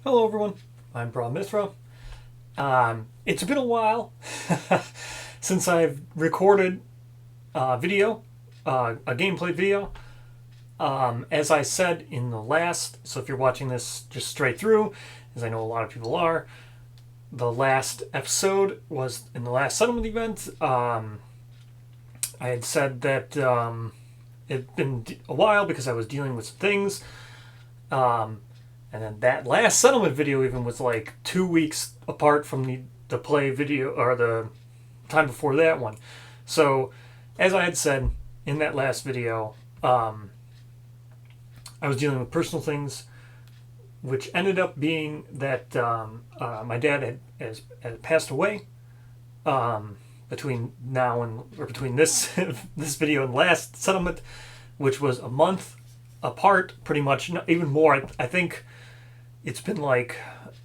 Hello everyone, I'm Braun Mithra. It's been a while since I've recorded a gameplay video. As I said in the last, so if you're watching this just straight through, as I know a lot of people are, the last episode was in the last settlement event. I had said that it'd been a while because I was dealing with some things. And then that last settlement video even was like 2 weeks apart from the play video, or the time before that one. So, as I had said in that last video, I was dealing with personal things, which ended up being that my dad had passed away between now and, or between this this video and last settlement, which was a month apart, pretty much, even more. I think it's been like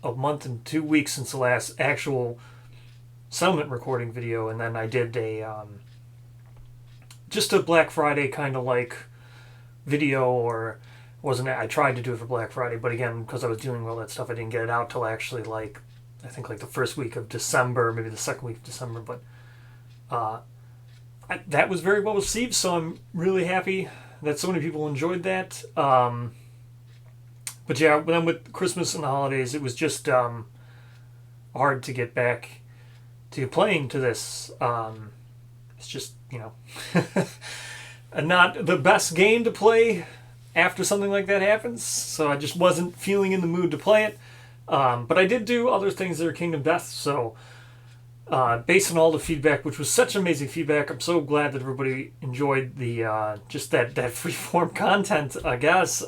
a month and 2 weeks since the last actual settlement recording video, and then I did a just a Black Friday kind of like video, or wasn't it? I tried to do it for Black Friday, but again, because I was dealing with all that stuff, I didn't get it out till actually like I think like the first week of December, maybe the second week of December. But that was very well received, so I'm really happy that so many people enjoyed that. But yeah, then with Christmas and the holidays, it was just hard to get back to playing to this. It's just, not the best game to play after something like that happens. So I just wasn't feeling in the mood to play it. But I did do other things that are Kingdom Death. So based on all the feedback, which was such amazing feedback, I'm so glad that everybody enjoyed the just that freeform content. I guess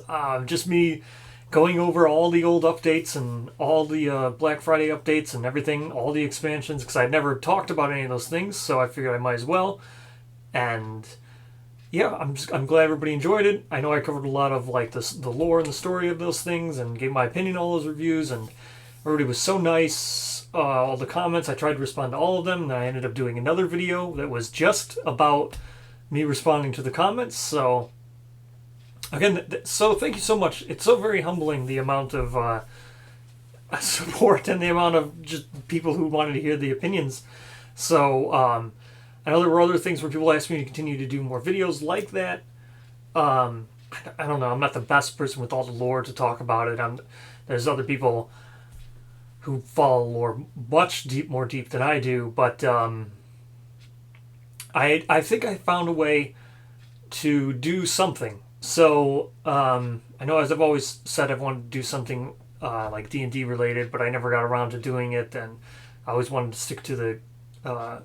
just me going over all the old updates and all the Black Friday updates and everything, all the expansions, because I'd never talked about any of those things, so I figured I might as well. And yeah, I'm glad everybody enjoyed it. I know I covered a lot of like the lore and the story of those things, and gave my opinion on all those reviews, and everybody was so nice. All the comments, I tried to respond to all of them, and then I ended up doing another video that was just about me responding to the comments. So again, so thank you so much. It's so very humbling, the amount of support and the amount of just people who wanted to hear the opinions. So I know there were other things where people asked me to continue to do more videos like that. I don't know. I'm not the best person with all the lore to talk about it. There's other people who follow lore much more deep than I do, but I think I found a way to do something. So I know, as I've always said, I've wanted to do something like D&D related, but I never got around to doing it, and I always wanted to stick to the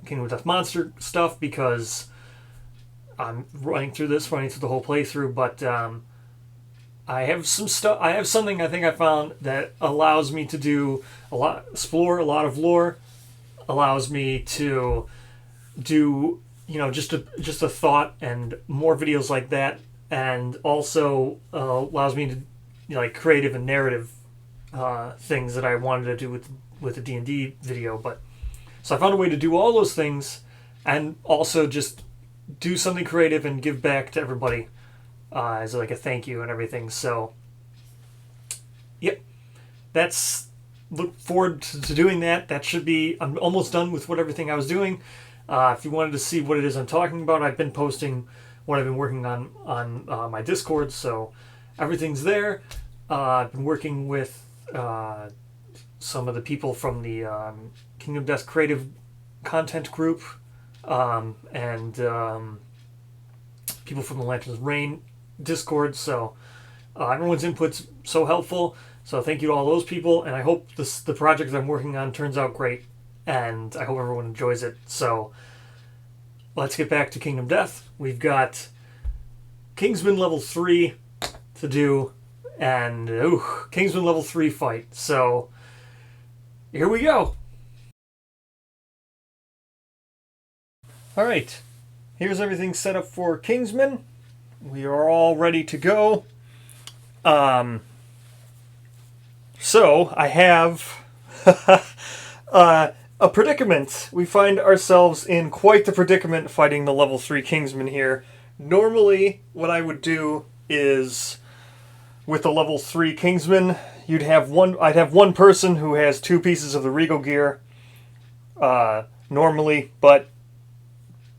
Kingdom of Death Monster stuff because I'm running through the whole playthrough. But I have some stuff. I have something I think I found that allows me to do explore a lot of lore, allows me to do just a thought and more videos like that, and also allows me to like creative and narrative things that I wanted to do with the D&D video. But so I found a way to do all those things and also just do something creative and give back to everybody as like a thank you and everything. So yep, look forward to doing that. That should be, I'm almost done with everything I was doing. If you wanted to see what it is I'm talking about, I've been posting what I've been working on my Discord, so everything's there. I've been working with some of the people from the Kingdom Death Creative Content Group, and people from the Lanterns Reign Discord, so everyone's input's so helpful, so thank you to all those people, and I hope the project that I'm working on turns out great, and I hope everyone enjoys it. So let's get back to Kingdom Death. We've got Kingsman Level 3 to do, and Kingsman Level 3 fight. So here we go. Alright, here's everything set up for Kingsman. We are all ready to go. So I have a predicament. We find ourselves in quite the predicament fighting the level 3 Kingsman here. Normally, what I would do is with a level 3 Kingsman, I'd have one person who has 2 pieces of the Regal gear normally, but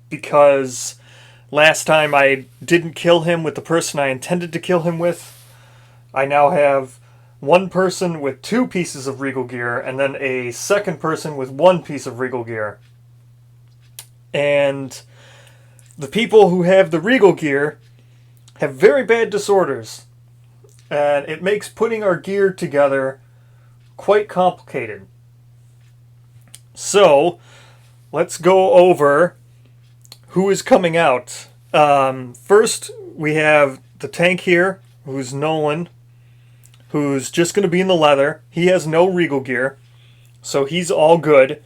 because last time I didn't kill him with the person I intended to kill him with, I now have one person with 2 pieces of Regal gear and then a second person with 1 piece of Regal gear. And the people who have the Regal gear have very bad disorders, and it makes putting our gear together quite complicated. So, let's go over who is coming out. First, we have the tank here, who's Nolan, who's just going to be in the leather. He has no Regal gear, so he's all good.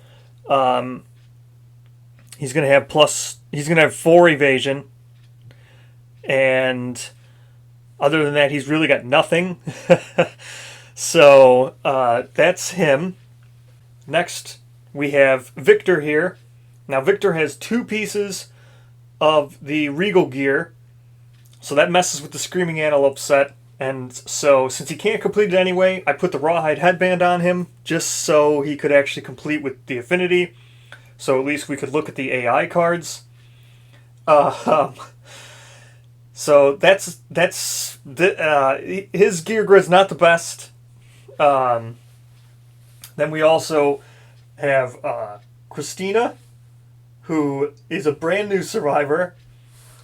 He's going to have 4 evasion, and other than that, he's really got nothing. So, that's him. Next, we have Victor here. Now, Victor has 2 pieces of the Regal gear, so that messes with the Screaming Antelope set. And so, since he can't complete it anyway, I put the Rawhide headband on him, just so he could actually complete with the affinity. So at least we could look at the AI cards. So his gear grid's not the best. Then we also have Christina, who is a brand new survivor.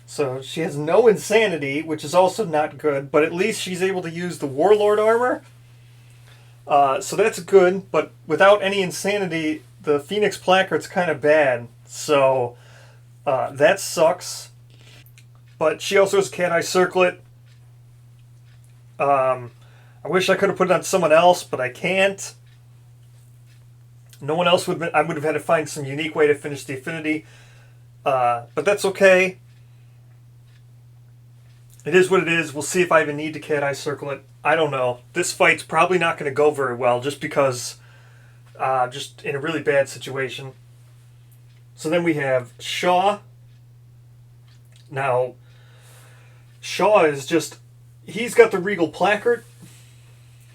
So she has no insanity, which is also not good, but at least she's able to use the Warlord armor. So that's good, but without any insanity, the Phoenix Placard's kind of bad. So that sucks. But she also has a Cat Eye Circlet. I wish I could have put it on someone else, but I can't. No one else would. I would have had to find some unique way to finish the affinity. But that's okay. It is what it is. We'll see if I even need to Cat Eye Circlet. I don't know. This fight's probably not going to go very well just because just in a really bad situation. So then we have Shaw. Now, Shaw is just... He's got the Regal Placard.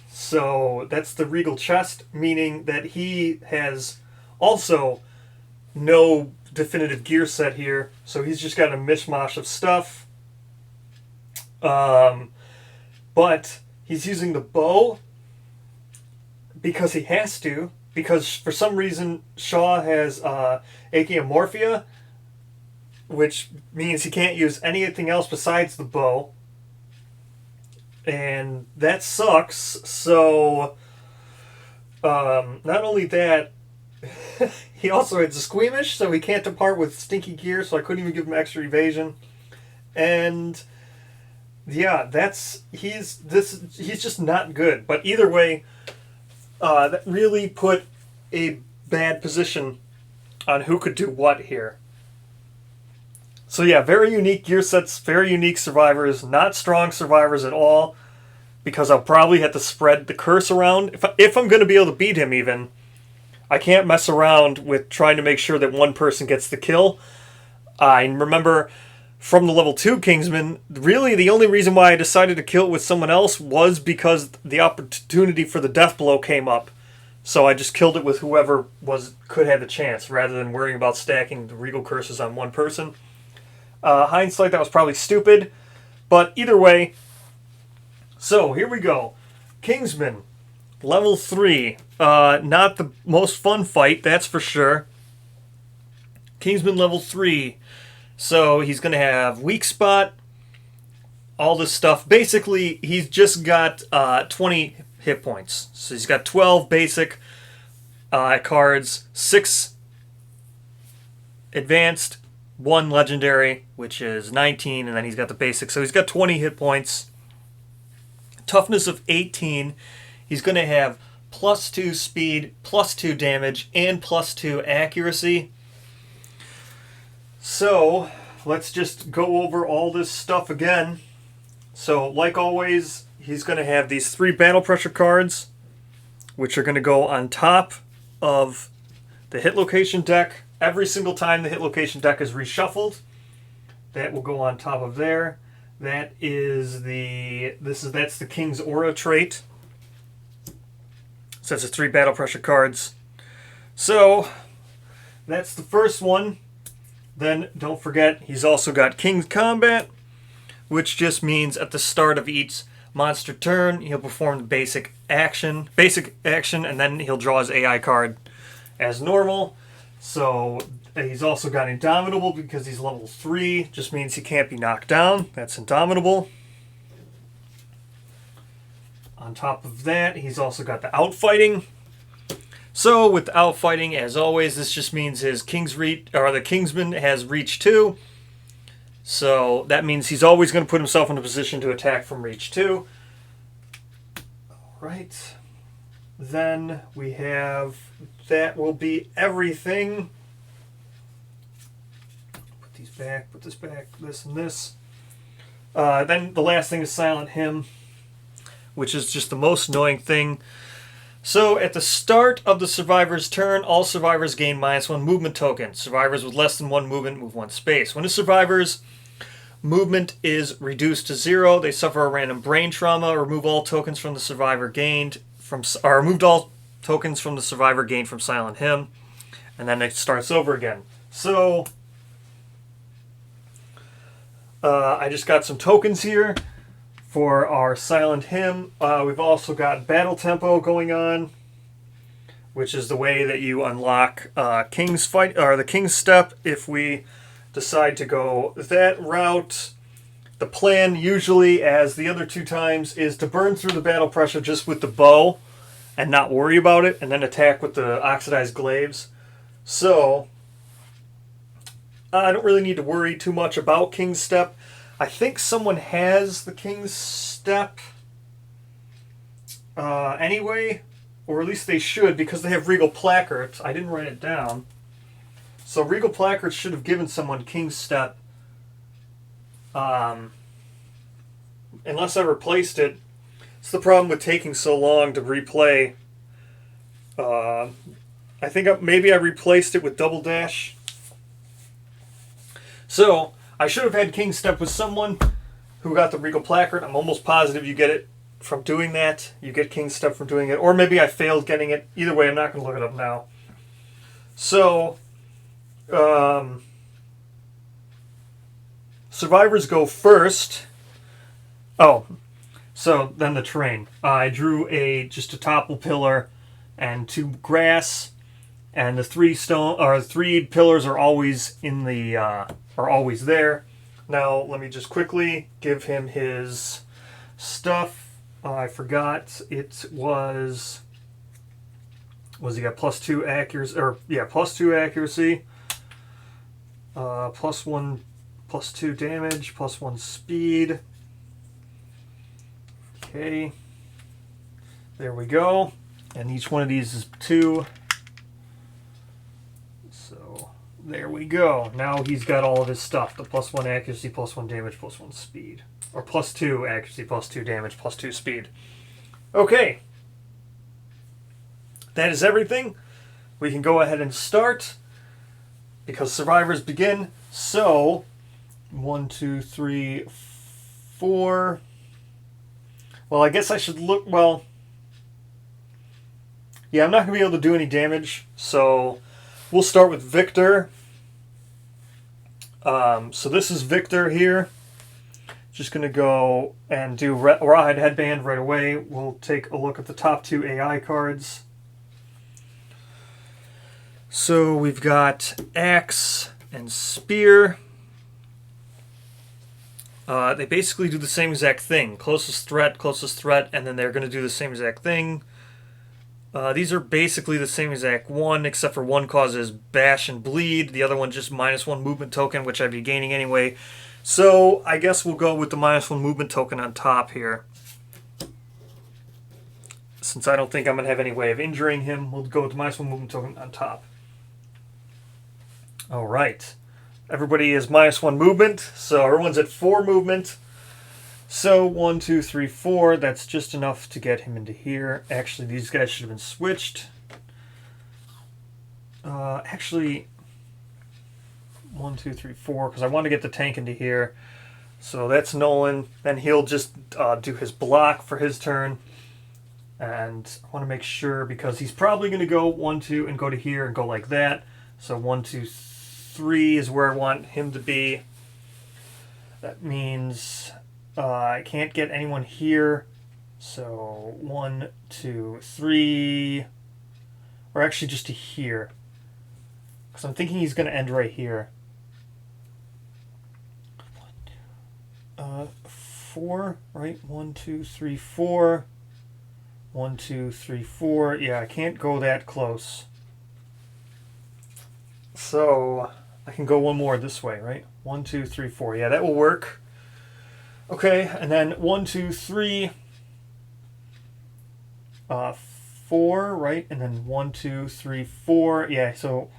So that's the Regal chest, meaning that he has also no definitive gear set here. So he's just got a mishmash of stuff. But he's using the bow because he has to, because for some reason Shaw has Achiomorphia, which means he can't use anything else besides the bow, and that sucks. So not only that, he also has a Squeamish, so he can't depart with stinky gear, so I couldn't even give him extra evasion. And yeah, he's just not good. But either way, that really put a bad position on who could do what here. So yeah, very unique gear sets, very unique survivors, not strong survivors at all, because I'll probably have to spread the curse around. If I'm going to be able to beat him even, I can't mess around with trying to make sure that one person gets the kill. I remember from the level 2 Kingsman, really the only reason why I decided to kill it with someone else was because the opportunity for the death blow came up. So I just killed it with whoever could have the chance, rather than worrying about stacking the Regal curses on one person. Hindsight, that was probably stupid, but either way. So here we go. Kingsman, level 3. Not the most fun fight, that's for sure. Kingsman level 3. So he's going to have weak spot, all this stuff. Basically, he's just got 20 hit points. So he's got 12 basic cards, 6 advanced, 1 legendary, which is 19, and then he's got the basic. So he's got 20 hit points. Toughness of 18. He's going to have +2 speed, +2 damage, and +2 accuracy. So, let's just go over all this stuff again. So, like always, he's going to have these 3 battle pressure cards, which are going to go on top of the hit location deck. Every single time the hit location deck is reshuffled, that will go on top of there. That's the King's Aura trait. Sets of 3 battle pressure cards. So that's the first one. Then don't forget he's also got King's Combat, which just means at the start of each monster turn he'll perform the basic action, and then he'll draw his AI card as normal. So he's also got Indomitable because he's level 3. Just means he can't be knocked down. That's Indomitable. On top of that, he's also got the Outfighting. So with the Outfighting, as always, this just means his the Kingsman has Reach 2. So that means he's always going to put himself in a position to attack from Reach 2. Alright. Then we have... That will be everything. Put these back, put this back, this and this. Then the last thing is Silent Hymn, which is just the most annoying thing. So at the start of the survivor's turn, all survivors gain -1 movement token. Survivors with less than 1 movement move 1 space. When a survivor's movement is reduced to 0, they suffer a random brain trauma. Remove all tokens from the survivor gained from, or removed all tokens from the survivor gained from Silent Hymn, and then it starts over again. So I just got some tokens here for our Silent Hymn. We've also got Battle Tempo going on, which is the way that you unlock King's Fight or the King's Step. If we decide to go that route, the plan usually, as the other 2 times, is to burn through the battle pressure just with the bow and not worry about it, and then attack with the oxidized glaives. So I don't really need to worry too much about King's Step. I think someone has the King's Step anyway, or at least they should, because they have Regal Placards. I didn't write it down. So Regal Placards should have given someone King's Step. Unless I replaced it. It's the problem with taking so long to replay. I think maybe I replaced it with Double Dash. So I should have had King's Step with someone who got the Regal Placard. I'm almost positive you get it from doing that. You get King's Step from doing it. Or maybe I failed getting it. Either way, I'm not going to look it up now. So, survivors go first. Oh, so then the terrain. I drew just a topple pillar and 2 grass, and the 3 pillars are always in the always there. Now let me just quickly give him his stuff. I forgot it was he got +2 accuracy, or yeah, +2 accuracy, +1, +2 damage, +1 speed. Okay, there we go. And each one of these is 2. So there we go. Now he's got all of his stuff. The +1 accuracy, +1 damage, +1 speed. Or +2 accuracy, +2 damage, +2 speed. Okay. That is everything. We can go ahead and start, because survivors begin. So 1, 2, 3, 4. Well, I guess I should look... Well, yeah, I'm not going to be able to do any damage, so we'll start with Victor. So this is Victor here. Just going to go and do Rawhide Headband right away. We'll take a look at the top 2 AI cards. So we've got Axe and Spear. They basically do the same exact thing. Closest threat, and then they're going to do the same exact thing. These are basically the same exact one, except for one causes bash and bleed. The other one just -1 movement token, which I'd be gaining anyway. So I guess we'll go with the -1 movement token on top here. Since I don't think I'm going to have any way of injuring him, we'll go with the -1 movement token on top. Alright. Everybody is -1 movement, so everyone's at 4 movement. So 1, 2, 3, 4. That's just enough to get him into here. Actually, these guys should have been switched. Actually, 1, 2, 3, 4, because I want to get the tank into here. So that's Nolan. Then he'll just do his block for his turn. And I want to make sure, because he's probably going to go 1, 2, and go to here and go like that. So 1, 2, 3 is where I want him to be. That means I can't get anyone here. So 1, 2, 3, or actually just to here. Because I'm thinking he's going to end right here. 4, right? 1, 2, 3, 4. 1, 2, 3, 4. Yeah, I can't go that close. So I can go one more this way, right? 1, 2, 3, 4. Yeah, that will work. Okay, and then 1, 2, 3, 4, right? And then 1, 2, 3, 4. Yeah, so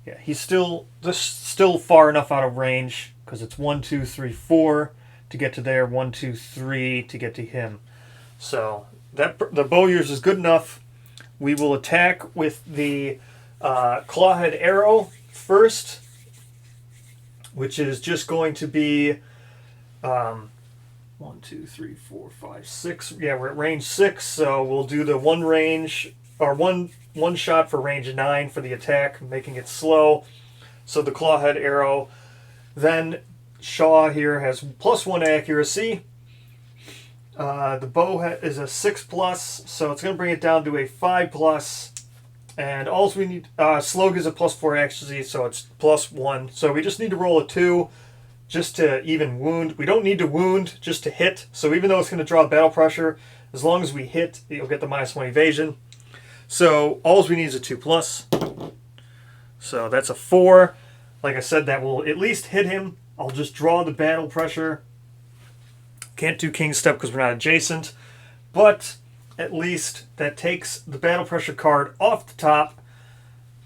yeah, he's still far enough out of range because it's 1, 2, 3, 4 to get to there. 1, 2, 3 to get to him. So the bow yours is good enough. We will attack with the clawhead arrow first, which is just going to be 1, 2, 3, 4, 5, 6. Yeah, we're at range 6, so we'll do the one range or one shot for range 9 for the attack, making it slow. So the clawhead arrow. Then Shaw here has +1 accuracy. The bow is a 6+, so it's going to bring it down to a 5+. And all we need, Slug is a +4 accuracy, so it's +1. So we just need to roll a 2 just to even wound. We don't need to wound, just to hit. So even though it's going to draw battle pressure, as long as we hit, you'll get the -1 evasion. So all we need is a 2+. So that's a 4. Like I said, that will at least hit him. I'll just draw the battle pressure. Can't do King Step because we're not adjacent, but at least that takes the battle pressure card off the top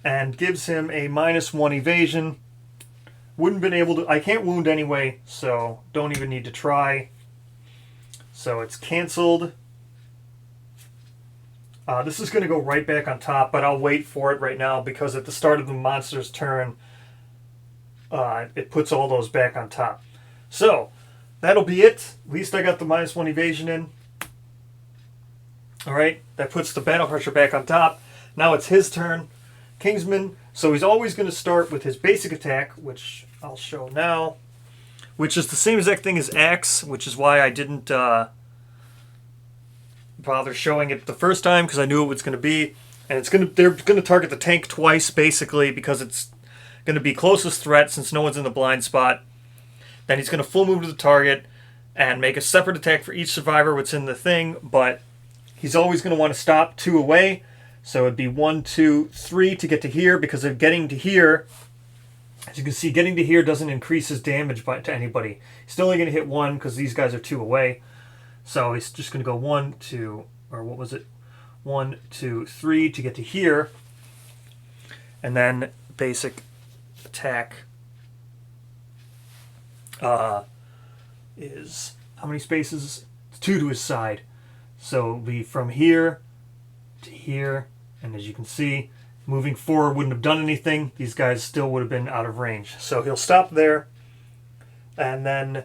and gives him a -1 evasion. Wouldn't been able to. I can't wound anyway, so don't even need to try. So it's canceled. This is going to go right back on top, but I'll wait for it right now because at the start of the monster's turn, it puts all those back on top. So that'll be it. At least I got the -1 evasion in. Alright, that puts the battle pressure back on top. Now it's his turn. Kingsman. So he's always going to start with his basic attack, which I'll show now. Which is the same exact thing as Axe, which is why I didn't bother showing it the first time, because I knew it was going to be. And they're going to target the tank twice, basically, because it's going to be closest threat since no one's in the blind spot. Then he's going to full move to the target and make a separate attack for each survivor what's in the thing, but he's always going to want to stop 2 away. So it'd be 1, 2, 3 to get to here, because of getting to here, as you can see, getting to here doesn't increase his damage to anybody. He's still only going to hit 1 because these guys are 2 away. So he's just going to go 1, 2, or what was it? 1, 2, 3 to get to here. And then basic attack is how many spaces? 2 to his side. So it'll be from here to here. And as you can see, moving forward wouldn't have done anything. These guys still would have been out of range. So he'll stop there. And then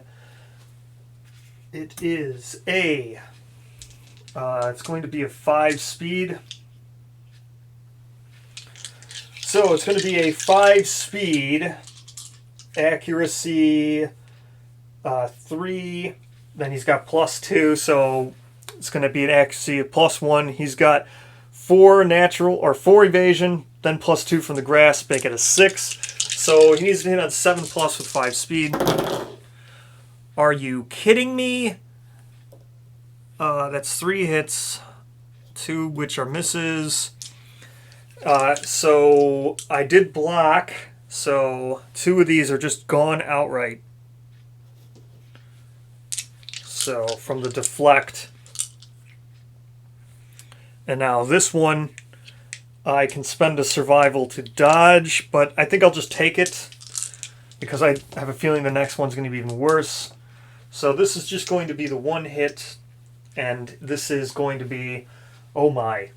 it is a... it's going to be a 5 speed. So it's going to be a 5 speed. Accuracy 3. Then he's got +2. So it's going to be an accuracy of +1. He's got 4 natural, or 4 evasion, then +2 from the grass, make it a 6. So he needs to hit on 7+ with 5 speed. Are you kidding me? That's 3 hits, 2 which are misses. So I did block, so 2 of these are just gone outright. So from the deflect. And now this one, I can spend a survival to dodge, but I think I'll just take it because I have a feeling the next one's going to be even worse. So this is just going to be the 1 hit, and this is going to be, oh my.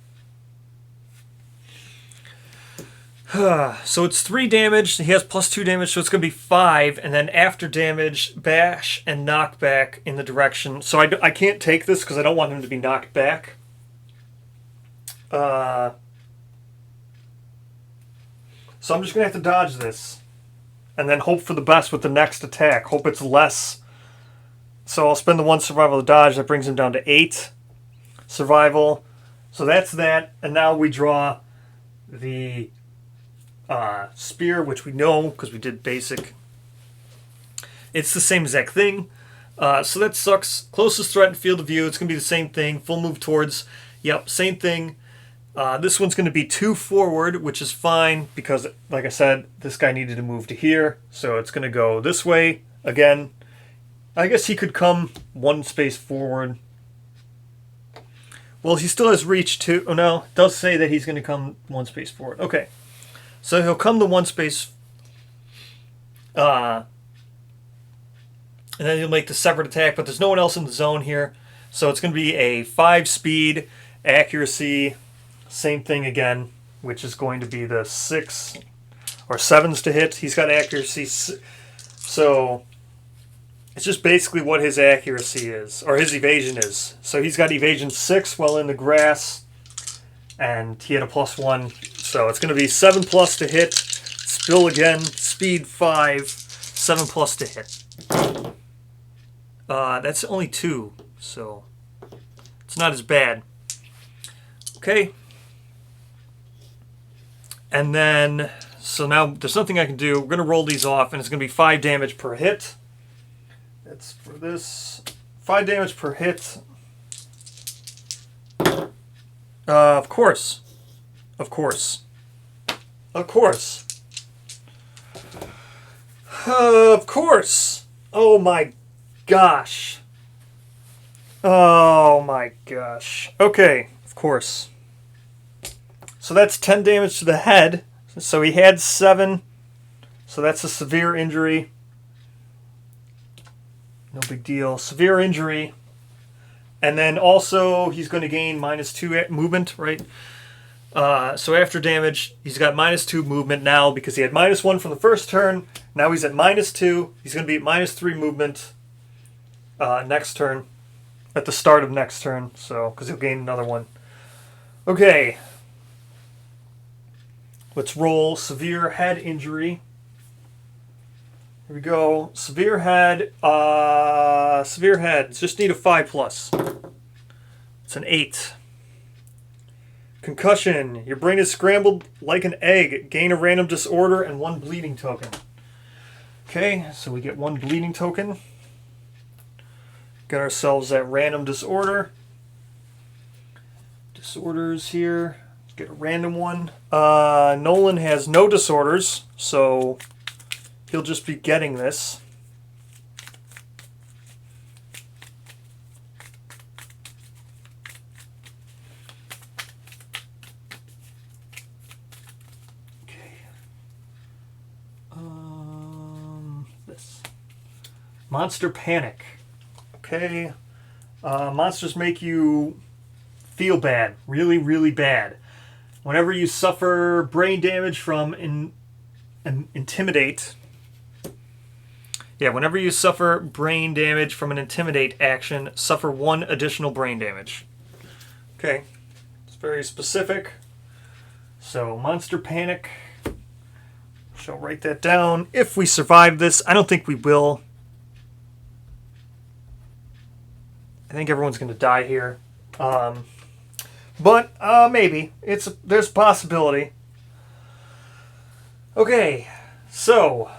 So it's 3 damage. He has +2 damage, so it's going to be 5. And then after damage, bash and knockback in the direction. So I can't take this because I don't want him to be knocked back. So I'm just going to have to dodge this. And then hope for the best with the next attack. Hope it's less. So I'll spend the 1 survival to dodge. That brings him down to 8 survival. So that's that. And now we draw the spear, which we know because we did basic. It's the same exact thing. So that sucks. Closest threat in field of view. It's going to be the same thing. Full move towards. Yep, same thing. This one's going to be 2 forward, which is fine because, like I said, this guy needed to move to here. So it's going to go this way again. I guess he could come 1 space forward. Well, he still has reach to... Oh, no. It does say that he's going to come 1 space forward. Okay. So he'll come to 1 space... and then he'll make the separate attack, but there's no one else in the zone here. So it's going to be a 5 speed, accuracy, same thing again, which is going to be the 6 or 7s to hit. He's got accuracy. So it's just basically what his accuracy is, or his evasion is. So he's got evasion 6 while in the grass, and he had a +1. So it's going to be 7+ to hit, spill again, speed 5, 7+ to hit. That's only 2, so it's not as bad. Okay. And then, so now there's nothing I can do. We're going to roll these off, and it's going to be 5 damage per hit. That's for this. 5 damage per hit. Of course. Of course. Of course. Of course. Oh my gosh. Oh my gosh. Okay, of course. So that's 10 damage to the head. So he had 7. So that's a severe injury. No big deal. Severe injury. And then also he's going to gain -2 movement, right? So after damage, he's got -2 movement now because he had -1 from the first turn. Now he's at -2. He's going to be at -3 movement next turn. At the start of next turn. So, because he'll gain another one. Okay. Let's roll severe head injury. Here we go. Severe head. Severe head. Just need a 5+. It's an 8. Concussion. Your brain is scrambled like an egg. Gain a random disorder and 1 bleeding token. Okay, so we get 1 bleeding token. Get ourselves that random disorder. Disorders here. Let's get a random one. Nolan has no disorders, so he'll just be getting this. This. Monster Panic. Okay. Monsters make you feel bad. Really, really bad. Whenever you suffer brain damage from Intimidate. Yeah, whenever you suffer brain damage from an Intimidate action, suffer 1 additional brain damage. Okay. It's very specific. So, Monster Panic. Shall write that down. If we survive this, I don't think we will. I think everyone's going to die here. But maybe. There's a possibility. Okay. So,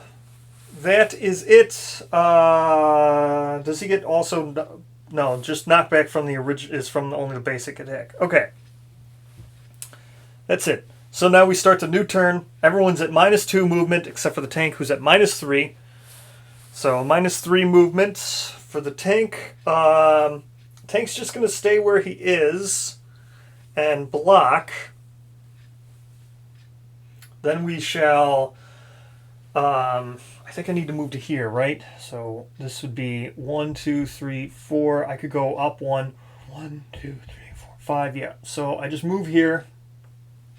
that is it. Does he get also... No, just knockback from the original is from only the basic attack. Okay. That's it. So now we start the new turn. Everyone's at -2 movement, except for the tank, who's at -3. So -3 movement for the tank. Tank's just going to stay where he is and block. Then we shall... I think I need to move to here, right? So this would be 1, 2, 3, 4. I could go up 1. 1, 2, 3, 4, 5. Yeah. So I just move here.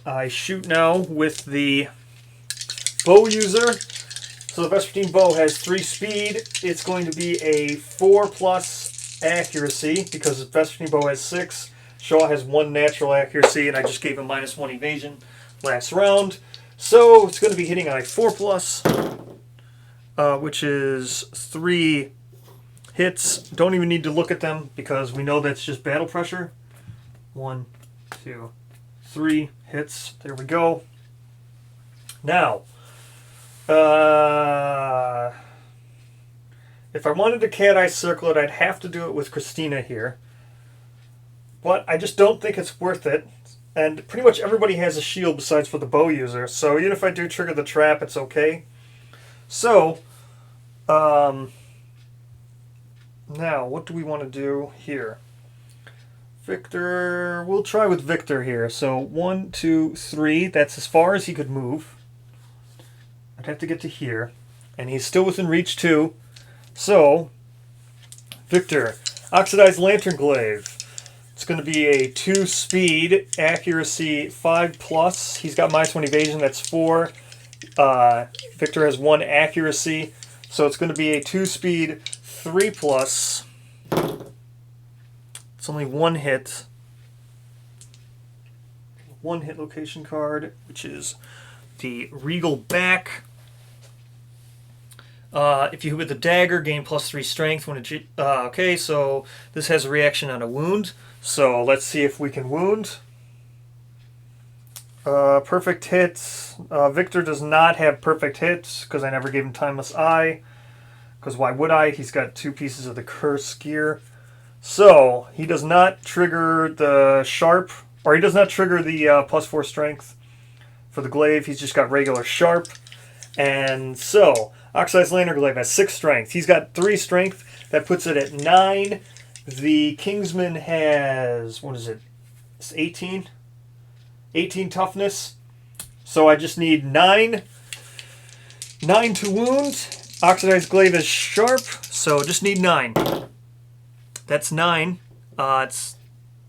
I shoot now with the bow user. So the Vespertine bow has 3 speed. It's going to be a 4+ accuracy because the Vespertine bow has 6. Shaw has 1 natural accuracy, and I just gave him -1 evasion last round. So it's going to be hitting on a 4+, which is 3 hits. Don't even need to look at them because we know that's just battle pressure. 1, 2, 3 hits. There we go. Now, if I wanted to cat eye circle it, I'd have to do it with Christina here. But I just don't think it's worth it. And pretty much everybody has a shield besides for the bow user. So even if I do trigger the trap, it's okay. So, now, what do we want to do here? Victor, we'll try with Victor here. So 1, 2, 3, that's as far as he could move. I'd have to get to here. And he's still within reach too. So, Victor, Oxidized Lantern Glaive. It's going to be a 2 speed, accuracy 5+. He's got -1 evasion, that's 4. Victor has 1 accuracy. So it's going to be a 2 speed, 3+. It's only 1 hit. 1 hit location card, which is the Regal Back. If you hit with the dagger, gain +3 strength. When it, okay, so this has a reaction on a wound. So let's see if we can wound. Perfect hits. Victor does not have perfect hits because I never gave him Timeless Eye. Because why would I? He's got 2 pieces of the Curse gear. So he does not trigger the Sharp, or he does not trigger the +4 strength for the glaive. He's just got regular Sharp. And so Oxidized Lantern Glaive has 6 strength. He's got 3 strength. That puts it at 9. The Kingsman has, what is it? It's 18? 18 toughness. So I just need 9. 9 to wound. Oxidized Glaive is sharp, so just need 9. That's 9.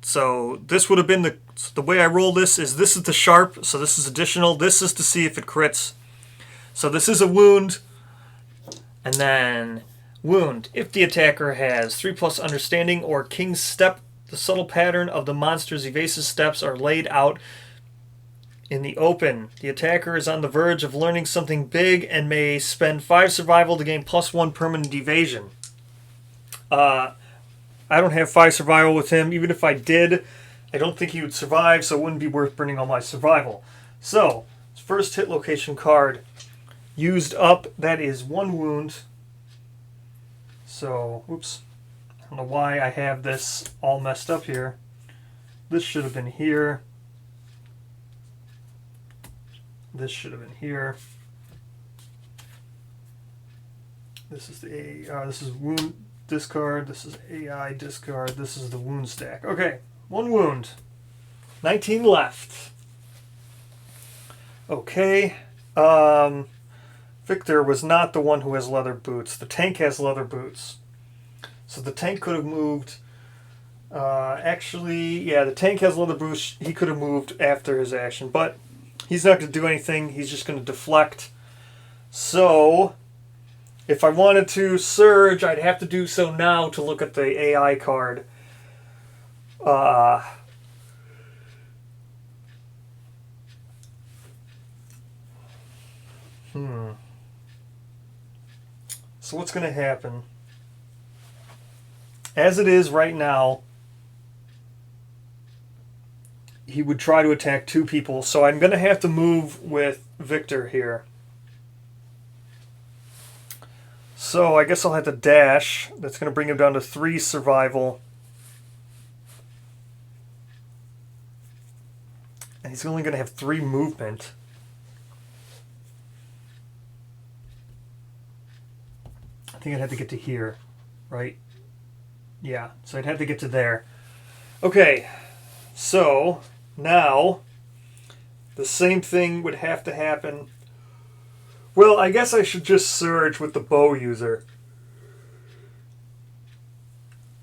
So this would have been the way I roll this is the sharp, so this is additional. This is to see if it crits. So this is a wound. And then wound. If the attacker has 3+ understanding or King's Step, the subtle pattern of the monster's evasive steps are laid out in the open. The attacker is on the verge of learning something big and may spend 5 survival to gain +1 permanent evasion. I don't have 5 survival with him. Even if I did, I don't think he would survive, so it wouldn't be worth burning all my survival. So, first hit location card used up. That is 1 wound. So, oops. I don't know why I have this all messed up here. This should have been here. This should have been here. This is the this is wound discard. This is AI discard. This is the wound stack. Okay, 1 wound. 19 left. Okay. Victor was not the one who has leather boots. The tank has leather boots. So the tank could have moved. Actually, yeah, the tank has leather boots. He could have moved after his action, but he's not going to do anything. He's just going to deflect. So, if I wanted to surge, I'd have to do so now to look at the AI card. So what's going to happen? As it is right now, he would try to attack 2 people, so I'm going to have to move with Victor here. So I guess I'll have to dash. That's going to bring him down to 3 survival. And he's only going to have 3 movement. I think I'd have to get to here, right? Yeah, so I'd have to get to there. Okay, so now the same thing would have to happen. Well, I guess I should just surge with the bow user.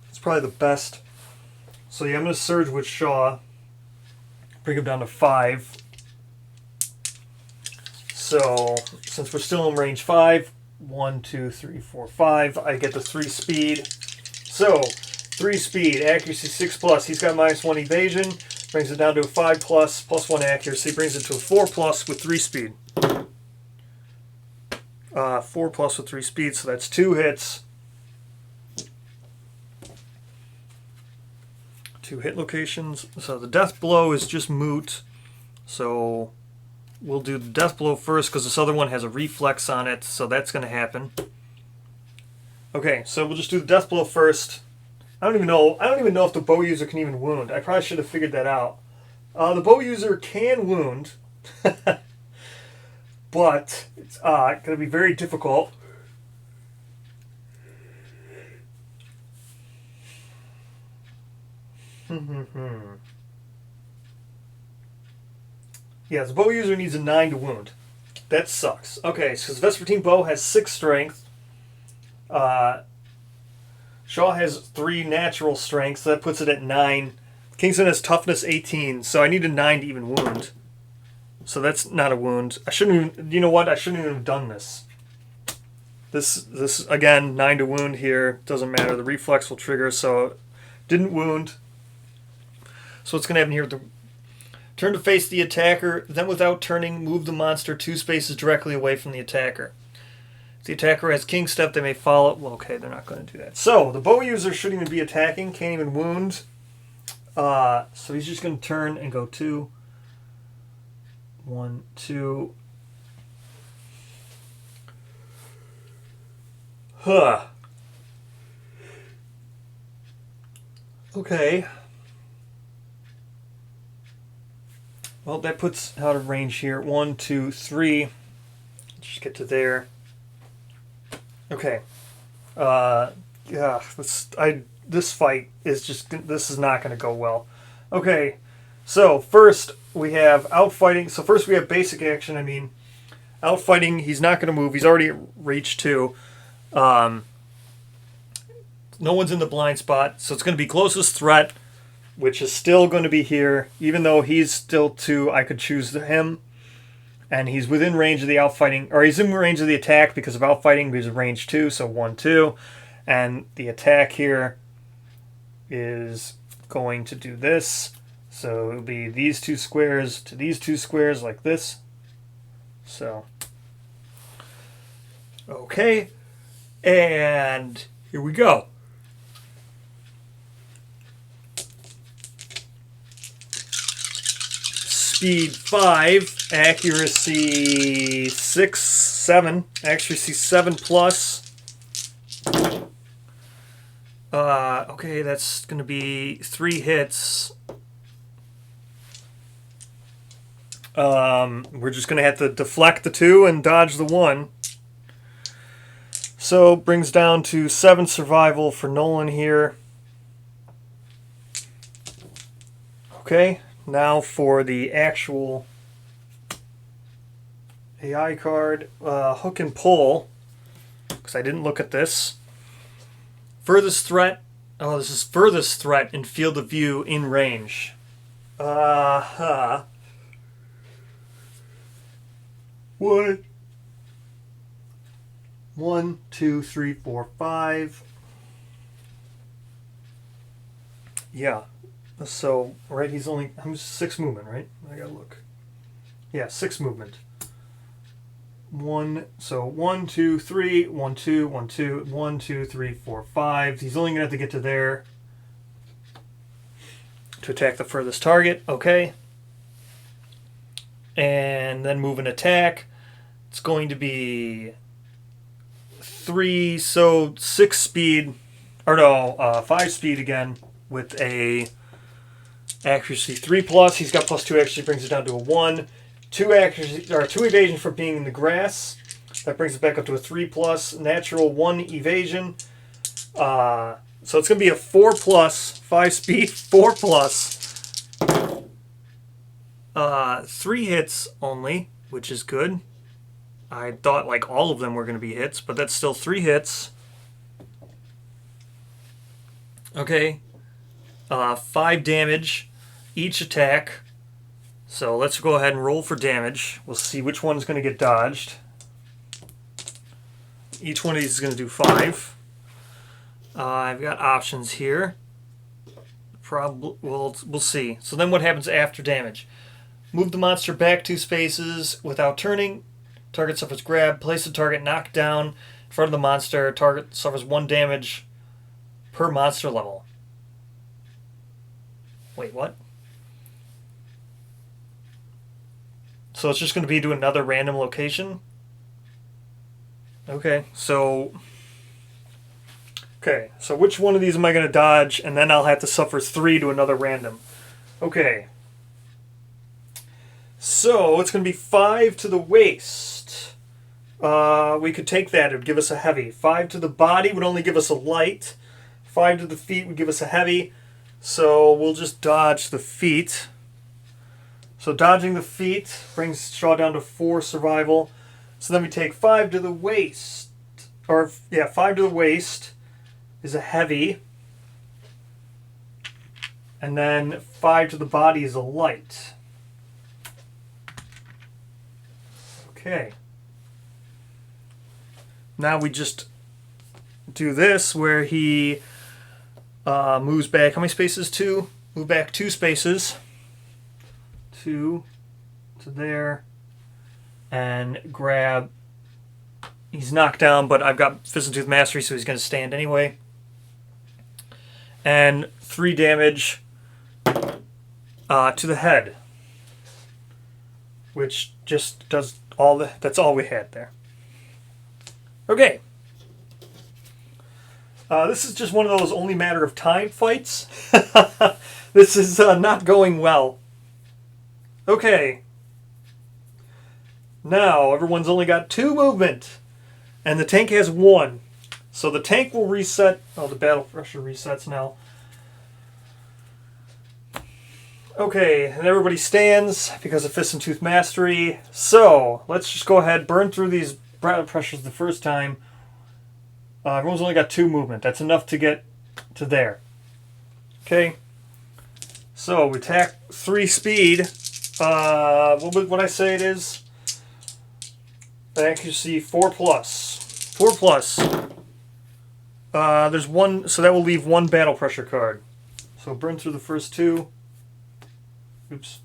It's probably the best. So yeah, I'm going to surge with Shaw. Bring him down to 5. So since we're still in range 5, 1, 2, 3, 4, 5, I get the 3 speed. So 3 speed, accuracy 6 plus. He's got -1 evasion, brings it down to a 5 plus, +1 accuracy, brings it to a 4 plus with 3 speed. 4 plus with 3 speed, so that's 2 hits. 2 hit locations. So the death blow is just moot. So we'll do the death blow first because this other one has a reflex on it, so that's going to happen. Okay, so we'll just do the death blow first. I don't even know if the bow user can even wound. I probably should have figured that out. The bow user can wound, but it's going to be very difficult. Yeah, the bow user needs a 9 to wound. That sucks. Okay, so Vespertine bow has 6 strength. Shaw has 3 natural strength, so that puts it at 9. Kingsman has toughness 18, so I need a 9 to even wound. So that's not a wound. I shouldn't even, you know what? I shouldn't even have done this. This again, 9 to wound here. Doesn't matter. The reflex will trigger, so didn't wound. So what's going to happen here? Turn to face the attacker, then without turning, move the monster 2 spaces directly away from the attacker. If the attacker has king step, they may follow. Well, okay, they're not going to do that. So the bow user shouldn't even be attacking, can't even wound. So he's just going to turn and go 2. 1, 2. Huh. Okay. Well, that puts out of range here. 1, 2, 3. Just get to there. Okay. Yeah. This fight is just. This is not going to go well. Okay. So first we have outfighting. So first we have basic action. I mean, outfighting. He's not going to move. He's already at reach 2. No one's in the blind spot, so it's going to be closest threat, which is still going to be here. Even though he's still 2, I could choose him. And he's within range of the outfighting, or he's in range of the attack because of outfighting, because of range 2, so 1, 2. And the attack here is going to do this. So it'll be these 2 squares to these 2 squares like this. So, okay. And here we go. Speed 5, accuracy 6, 7, accuracy 7 plus. Okay, that's going to be 3 hits. We're just going to have to deflect the 2 and dodge the 1. So, brings down to 7 survival for Nolan here. Okay. Now for the actual AI card, hook and pull, because I didn't look at this. Furthest threat. Oh, this is furthest threat in field of view in range. What? 1, 2, 3, 4, 5. Yeah. So, right, he's only 6 movement, right? I gotta look. Yeah, 6 movement. 1, so 1, 2, 3, 1, 2, 1, 2, 1, 2, 3, 4, 5. He's only gonna have to get to there to attack the furthest target. Okay. And then move and attack. It's going to be 3, so 6 speed, or no, 5 speed again with a accuracy 3 plus. He's got +2 accuracy, brings it down to a 1. 2 accuracy, or 2 evasion for being in the grass. That brings it back up to a 3 plus. Natural 1 evasion. So it's going to be a 4 plus, 5 speed, 4 plus. 3 hits only, which is good. I thought like all of them were going to be hits, but that's still 3 hits. Okay. 5 damage each attack. So let's go ahead and roll for damage. We'll see which one's going to get dodged. Each one of these is going to do 5. I've got options here. We'll see. So then what happens after damage? Move the monster back 2 spaces without turning. Target suffers grab. Place the target knocked down in front of the monster. Target suffers 1 damage per monster level. Wait, what? So it's just going to be to another random location? Okay, so which one of these am I going to dodge, and then I'll have to suffer 3 to another random. Okay. So it's going to be 5 to the waist. We could take that. It would give us a heavy. 5 to the body would only give us a light. 5 to the feet would give us a heavy. So we'll just dodge the feet. So dodging the feet brings Straw down to 4 survival. So then we take 5 to the waist. 5 to the waist is a heavy. And then 5 to the body is a light. Okay. Now we just do this where he moves back. How many spaces? 2. Move back 2 spaces. 2 to there. And grab. He's knocked down, but I've got Fist and Tooth Mastery, so he's going to stand anyway. And 3 damage to the head, which just does all the. That's all we had there. Okay. This is just one of those only matter of time fights. This is not going well. Okay. Now everyone's only got 2 movement, and the tank has 1. So the tank will reset. Oh, the battle pressure resets now. Okay, and everybody stands because of Fist and Tooth Mastery. So let's just go ahead, burn through these battle pressures the first time. Everyone's only got 2 movement. That's enough to get to there. Okay. So we attack 3 speed. What would I say it is? Accuracy 4 plus. 4 plus. There's 1, so that will leave 1 battle pressure card. So burn through the first 2. Oops.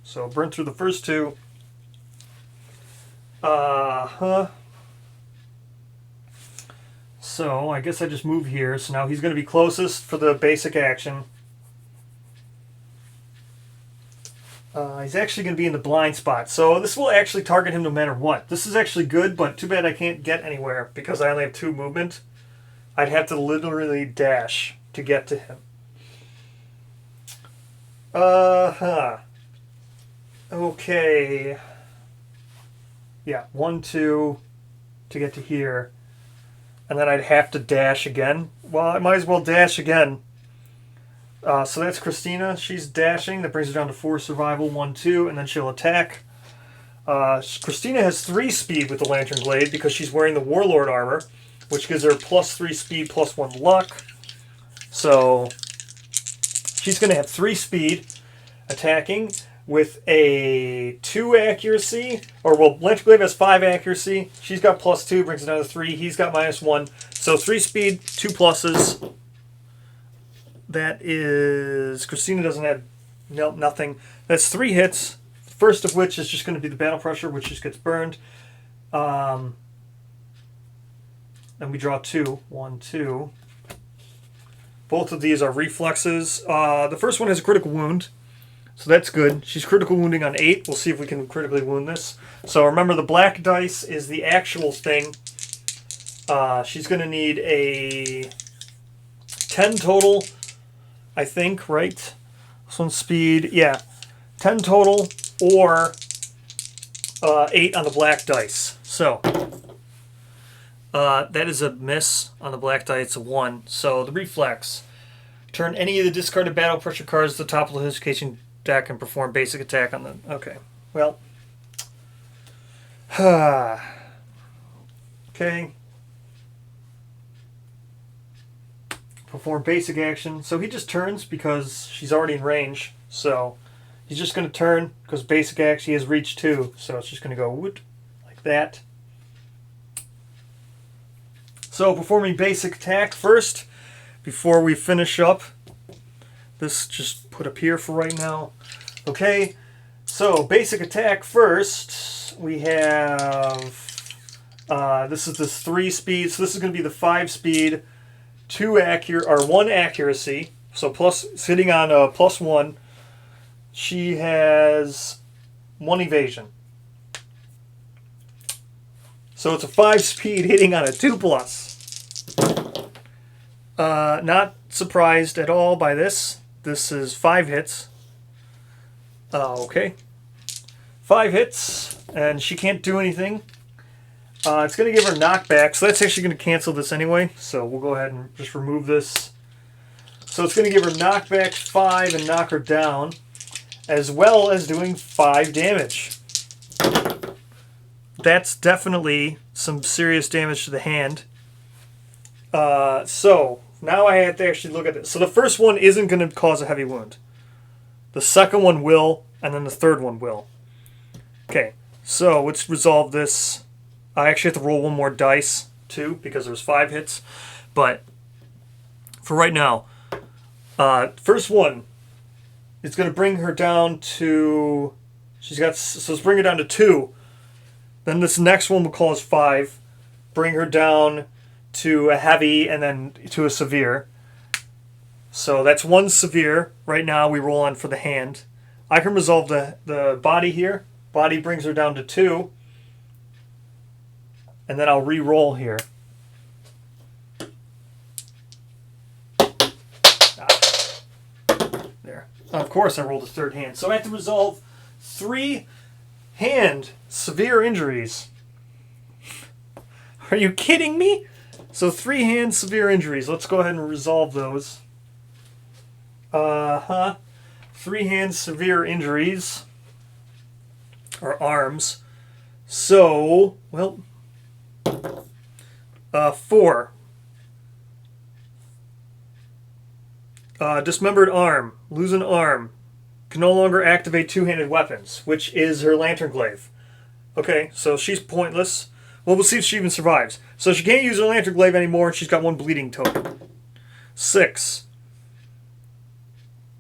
So burn through the first 2. So I guess I just move here. So now he's going to be closest for the basic action. He's actually going to be in the blind spot. So this will actually target him no matter what. This is actually good, but too bad I can't get anywhere because I only have 2 movement. I'd have to literally dash to get to him. Okay. Yeah, 1, 2 to get to here. And then I'd have to dash again. Well, I might as well dash again. So that's Christina. She's dashing. That brings her down to 4 survival, 1, 2, and then she'll attack. Christina has 3 speed with the Lantern Blade because she's wearing the Warlord armor, which gives her plus 3 speed, plus 1 luck. So she's going to have 3 speed attacking with a 2 accuracy. Or, well, Lantern Blade has 5 accuracy. She's got plus 2, brings it down to 3. He's got minus 1. So 3 speed, 2 pluses. That is... Christina doesn't have... Nope, nothing. That's 3 hits. First of which is just going to be the battle pressure, which just gets burned. And we draw 2. 1, 2. Both of these are reflexes. The first one has a critical wound. So that's good. She's critical wounding on 8. We'll see if we can critically wound this. So remember, the black dice is the actual thing. She's going to need a 10 total, I think, right? This one's speed. Yeah. 10 total or 8 on the black dice. So that is a miss on the black dice. It's a 1. So the reflex. Turn any of the discarded battle pressure cards to the top of the education deck and perform basic attack on them. Okay. Well. Okay. Perform basic action. So he just turns because she's already in range. So He's just going to turn, because basic actually has reach 2, so it's just going to go whoop, like that. So performing basic attack first, before we finish up. This just put up here for right now. Okay, so basic attack first. We have, this is this 3 speed, so this is going to be the 5 speed, 1 accuracy, so plus, sitting on a +1. She has 1 evasion. So it's a 5 speed hitting on a 2+. Not surprised at all by this. This is 5 hits. Okay. 5 hits, and she can't do anything. It's going to give her knockback, so that's actually going to cancel this anyway. So we'll go ahead and just remove this. So it's going to give her knockback 5 and knock her down, as well as doing 5 damage. That's definitely some serious damage to the hand. So now I have to actually look at this. So the first one isn't going to cause a heavy wound. The second one will, and then the third one will. Okay, so let's resolve this. I actually have to roll 1 more dice, too, because there's 5 hits. But for right now, first one, it's going to bring her down to, so let's bring her down to 2. Then this next one will cause 5. Bring her down to a heavy and then to a severe. So that's 1 severe. Right now we roll on for the hand. I can resolve the body here. Body brings her down to 2. And then I'll re-roll here. There. Of course I rolled a third hand. So I have to resolve 3 hand severe injuries. Are you kidding me? So 3 hand severe injuries. Let's go ahead and resolve those. 3 hand severe injuries. Or arms. So, well, 4. Dismembered arm. Lose an arm. Can no longer activate 2-handed weapons, which is her lantern glaive. Okay, so she's pointless. Well, we'll see if she even survives. So she can't use her lantern glaive anymore, and she's got 1 bleeding token. 6.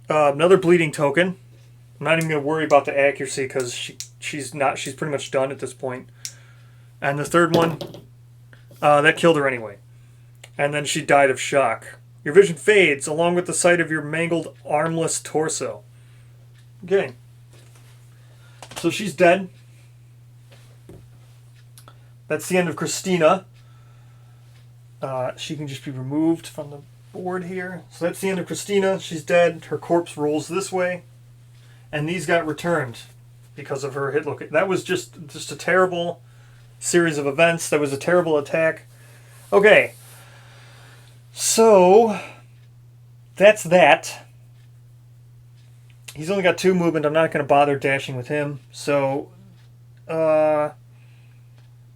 Another bleeding token. I'm not even going to worry about the accuracy because she's pretty much done at this point. And the third one, that killed her anyway. And then she died of shock. Your vision fades along with the sight of your mangled, armless torso. Okay. So she's dead. That's the end of Christina. She can just be removed from the board here. So that's the end of Christina. She's dead. Her corpse rolls this way. And these got returned because of her hit look. That was just a terrible series of events. That was a terrible attack. Okay. So that's that. He's only got 2 movement. I'm not going to bother dashing with him. So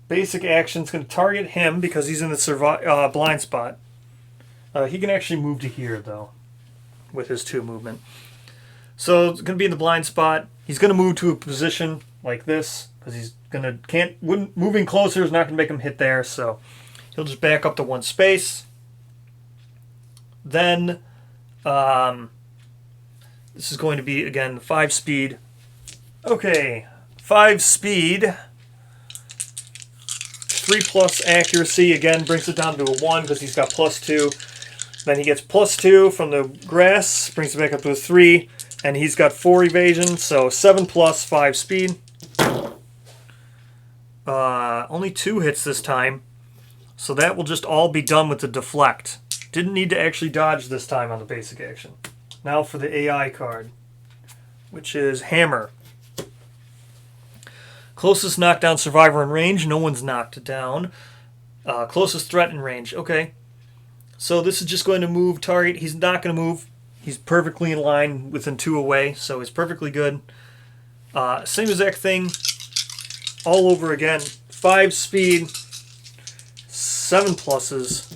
basic action's going to target him because he's in the blind spot. He can actually move to here, though, with his 2 movement. So it's going to be in the blind spot. He's going to move to a position like this because he's going to moving closer is not going to make him hit there. So he'll just back up to 1 space. Then this is going to be again 5 speed. Okay, 5 speed. 3+ accuracy again brings it down to a 1 because he's got +2. Then he gets +2 from the grass, brings it back up to a 3. And he's got 4 evasion, so 7+ 5 speed. Only 2 hits this time. So that will just all be done with the deflect. Didn't need to actually dodge this time on the basic action. Now for the AI card, which is Hammer. Closest knockdown survivor in range. No one's knocked down. Closest threat in range. Okay. So this is just going to move target. He's not going to move. He's perfectly in line within 2 away, so it's perfectly good. Same exact thing all over again. 5 speed, 7 pluses.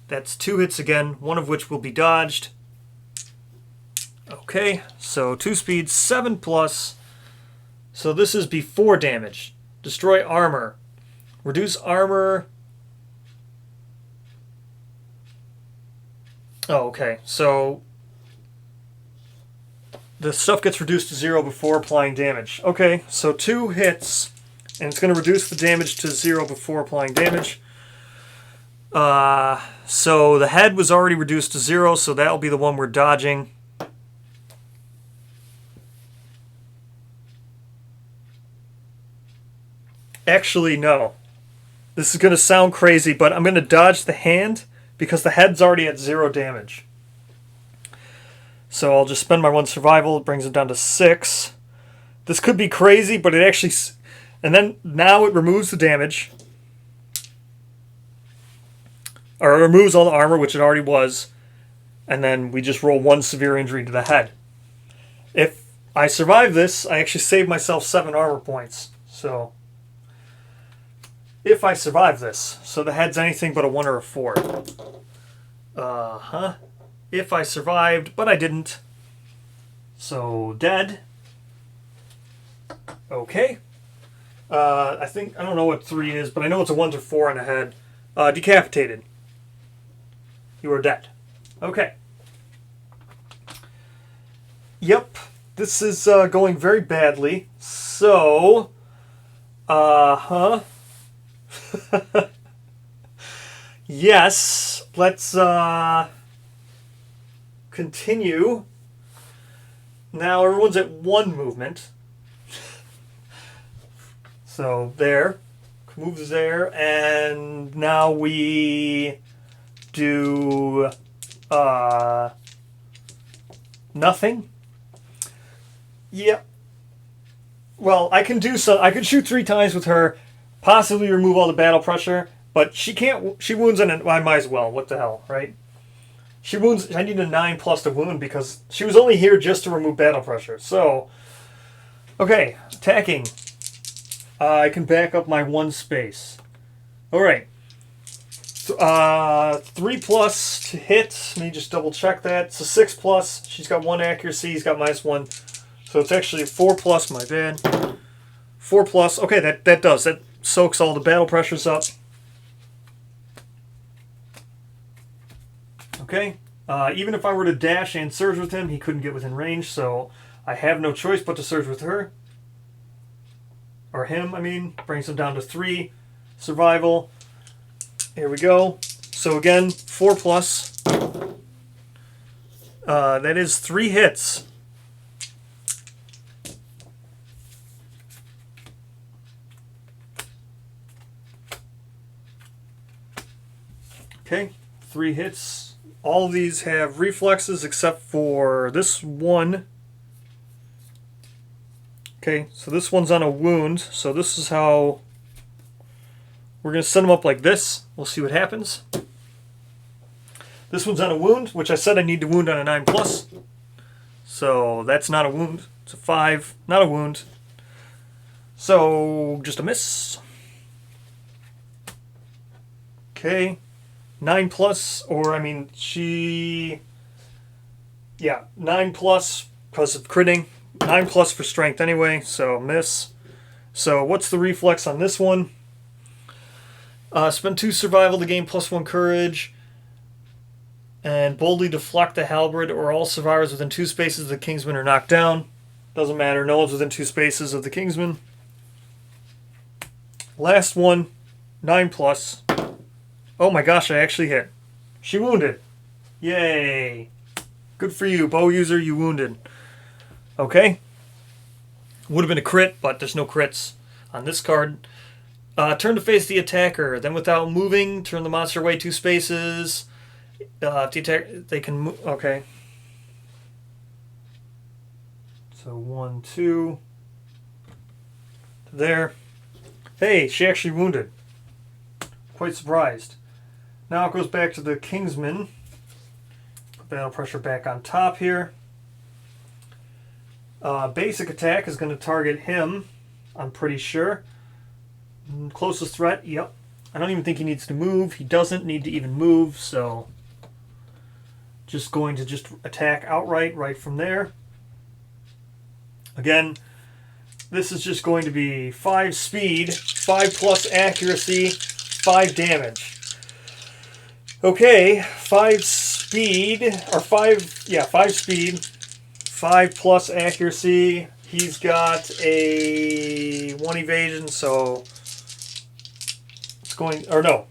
That's 2 hits again, one of which will be dodged. Okay, so 2 speed, 7 plus. So this is before damage. Destroy armor. Reduce armor. Oh, okay. So the stuff gets reduced to 0 before applying damage. Okay, so 2 hits, and it's going to reduce the damage to 0 before applying damage. So the head was already reduced to 0, so that'll be the one we're dodging. Actually, no. This is going to sound crazy, but I'm going to dodge the hand because the head's already at 0 damage. So I'll just spend my 1 survival. It brings it down to 6. This could be crazy, but it actually... And then now it removes the damage. Or it removes all the armor, which it already was. And then we just roll 1 severe injury to the head. If I survive this, I actually save myself 7 armor points. So... If I survive this. So the head's anything but a 1 or a 4. If I survived, but I didn't. So, dead. Okay. I don't know what 3 is, but I know it's a 1 to 4 on the head. Decapitated. You are dead. Okay. Yep. This is going very badly. So, yes, let's continue. Now everyone's at 1 movement. So there. Moves there. And now we do nothing. Yep. Well, I can do so. I could shoot 3 times with her. Possibly remove all the battle pressure, but she can't. She wounds on it. I might as well. What the hell, right? She wounds. I need a 9 plus to wound because she was only here just to remove battle pressure. So, okay, attacking. I can back up my 1 space. All right. 3 plus to hit. Let me just double check that. It's a 6 plus. She's got 1 accuracy. He's got -1. So it's actually 4 plus. My bad. 4 plus. Okay, that does that. Soaks all the battle pressures up. Okay. Even if I were to dash and surge with him, he couldn't get within range, so I have no choice but to surge with her. Or him, I mean. Brings him down to 3. Survival. Here we go. So again, 4 plus. That is 3 hits. Okay, 3 hits. All of these have reflexes except for this one. Okay, so this one's on a wound. So this is how we're going to set them up like this. We'll see what happens. This one's on a wound, which I said I need to wound on a 9 plus. So that's not a wound. It's a 5, not a wound. So just a miss. Okay. 9 plus, or I mean, yeah, 9 plus because of critting. 9 plus for strength anyway, so miss. So what's the reflex on this one? Spend 2 survival to gain +1 courage. And boldly deflect the halberd, or all survivors within 2 spaces of the Kingsman are knocked down. Doesn't matter, no one's within 2 spaces of the Kingsman. Last one, 9 plus. Oh my gosh, I actually hit. She wounded. Yay. Good for you, bow user, you wounded. Okay. Would have been a crit, but there's no crits on this card. Turn to face the attacker. Then without moving, turn the monster away 2 spaces. If the attack, they can move. Okay. So 1, 2. There. Hey, she actually wounded. Quite surprised. Now it goes back to the Kingsman. Put battle pressure back on top here. Basic attack is going to target him, I'm pretty sure. Closest threat, yep. I don't even think he needs to move. He doesn't need to even move, so just going to just attack outright right from there. Again, this is just going to be 5 speed, 5 plus accuracy, 5 damage. Okay, 5 speed, or 5, yeah, 5 speed, 5 plus accuracy. He's got a 1 evasion, so it's going, or no,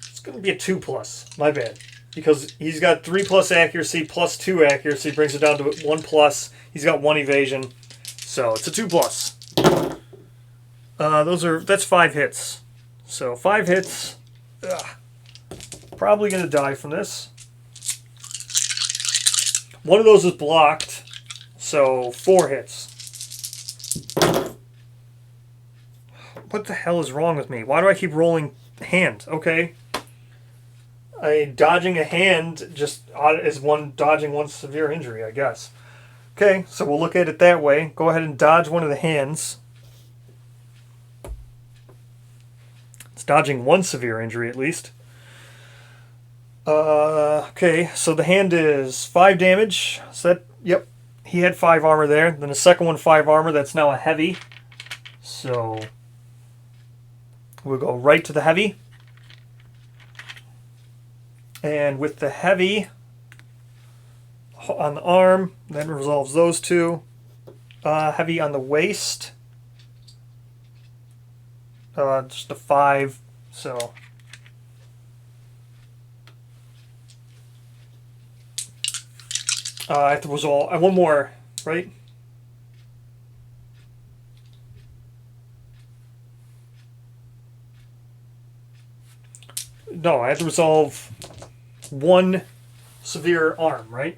it's going to be a 2 plus, my bad. Because he's got 3 plus accuracy plus 2 accuracy, brings it down to 1 plus. He's got 1 evasion, so it's a 2 plus. That's 5 hits. So 5 hits. Ugh. Probably going to die from this. One of those is blocked, so 4 hits. What the hell is wrong with me? Why do I keep rolling hand? Okay. Dodging a hand just is dodging one severe injury, I guess. Okay, so we'll look at it that way. Go ahead and dodge one of the hands. It's dodging 1 severe injury at least. Okay, so the hand is 5 damage. So that, yep, he had 5 armor there. Then the second one, 5 armor. That's now a heavy. So we'll go right to the heavy. And with the heavy on the arm, that resolves those 2. Heavy on the waist. Just a 5. So I have to resolve one more, right? No, I have to resolve 1 severe arm, right?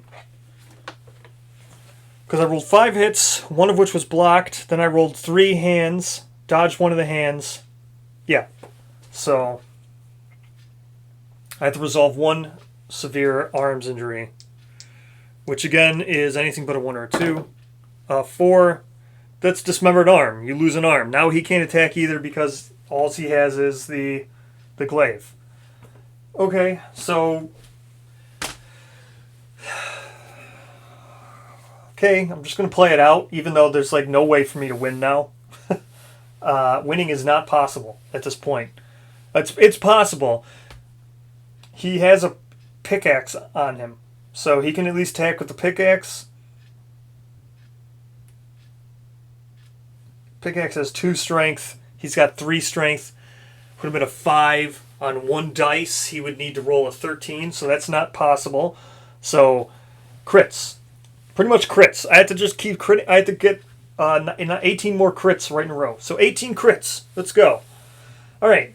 Because I rolled 5 hits, 1 of which was blocked. Then I rolled 3 hands, dodged 1 of the hands. Yeah. So I have to resolve 1 severe arms injury, which again is anything but a 1 or a 2. 4, that's dismembered arm. You lose an arm. Now he can't attack either because all he has is the glaive. Okay, so okay, I'm just going to play it out, even though there's like no way for me to win now. Winning is not possible at this point. It's possible. He has a pickaxe on him, so he can at least attack with the pickaxe. Pickaxe has 2 strength. He's got 3 strength. Put him at a 5 on 1 dice. He would need to roll a 13, so that's not possible. So crits. Pretty much crits. I had to just keep crit. I had to get 18 more crits right in a row. So 18 crits. Let's go. All right.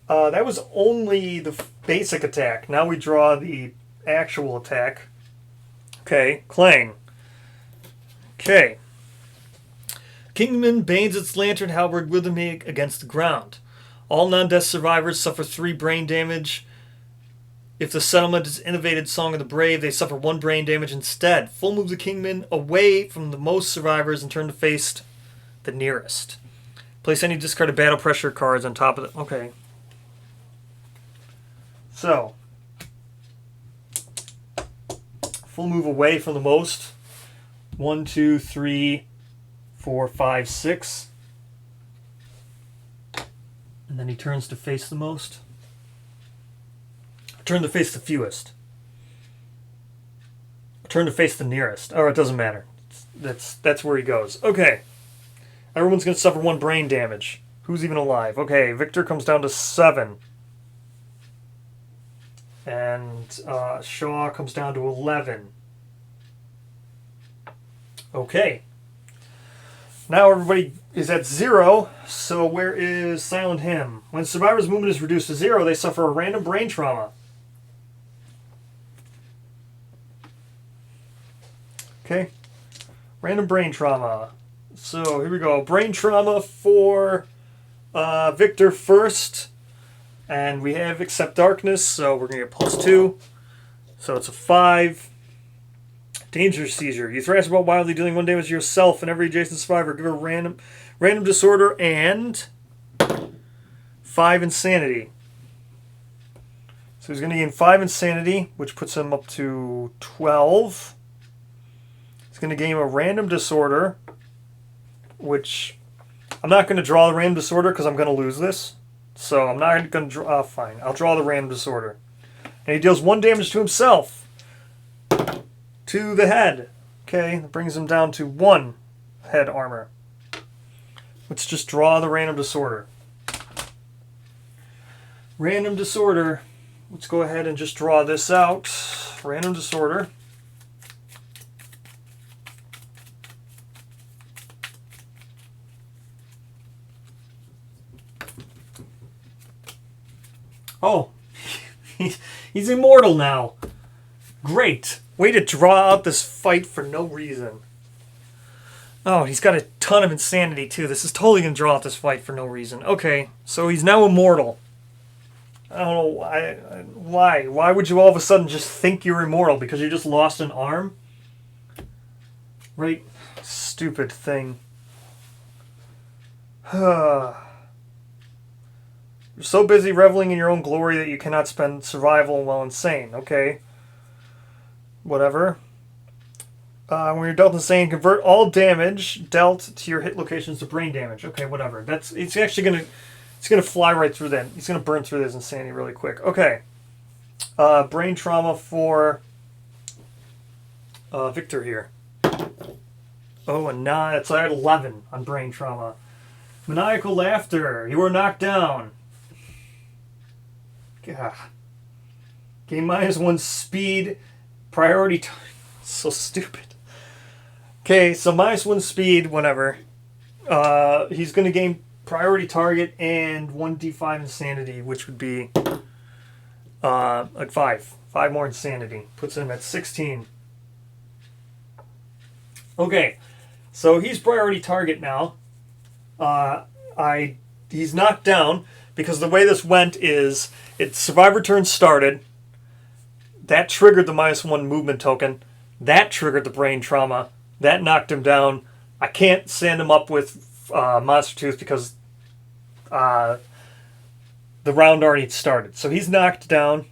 That was only the basic attack. Now we draw the actual attack. Okay. Clang. Okay. Kingsman bangs its lantern halberd rhythmically against the ground. All non-death survivors suffer 3 brain damage. If the settlement is innovated Song of the Brave, they suffer 1 brain damage instead. Full move the Kingman away from the most survivors and turn to face the nearest. Place any discarded battle pressure cards on top of it. Okay. So, full move away from the most. 1, 2, 3, 4, 5, 6. And then he turns to face the most. Turn to face the fewest. Turn to face the nearest. Oh, it doesn't matter. That's where he goes. Okay. Everyone's going to suffer 1 brain damage. Who's even alive? Okay, Victor comes down to 7. And Shaw comes down to 11. Okay. Now everybody is at 0. So where is Silent Hymn? When survivor's movement is reduced to 0, they suffer a random brain trauma. Okay. Random brain trauma. So here we go. Brain trauma for Victor first. And we have Accept Darkness, so we're going to get +2. So it's a 5. Danger Seizure. You thrash about wildly, dealing 1 damage to yourself and every adjacent survivor. Give a random disorder and 5 insanity. So So he's going to gain 5 insanity, which puts him up to 12. He's going to gain a random disorder, which I'm not going to draw the random disorder because I'm going to lose this. So I'm not going to draw. Fine, I'll draw the random disorder. And he deals 1 damage to himself. To the head. Okay, that brings him down to 1 head armor. Let's just draw the random disorder. Random disorder. Let's go ahead and just draw this out. Random disorder. Oh, he's immortal now. Great. Way to draw out this fight for no reason. Oh, he's got a ton of insanity too. This is totally going to draw out this fight for no reason. Okay, so he's now immortal. I don't know why. Why? Why would you all of a sudden just think you're immortal? Because you just lost an arm? Right? Stupid thing. You're so busy reveling in your own glory that you cannot spend survival while insane. Okay. Whatever. When you're dealt insane, convert all damage dealt to your hit locations to brain damage. Okay, whatever. It's actually gonna fly right through that. He's gonna burn through this insanity really quick. Okay. Brain trauma for Victor here. Oh, and now it's at 11 on brain trauma. Maniacal laughter. You were knocked down. God. Gain -1 speed. Priority. So stupid. Okay, so -1 speed, whatever. He's going to gain priority target and 1d5 insanity, which would be like 5. 5 more insanity. Puts him at 16. Okay, so he's priority target now. He's knocked down because the way this went is survivor turn started. That triggered the -1 movement token. That triggered the brain trauma. That knocked him down. I can't sand him up with Monster Tooth because the round already started. So he's knocked down.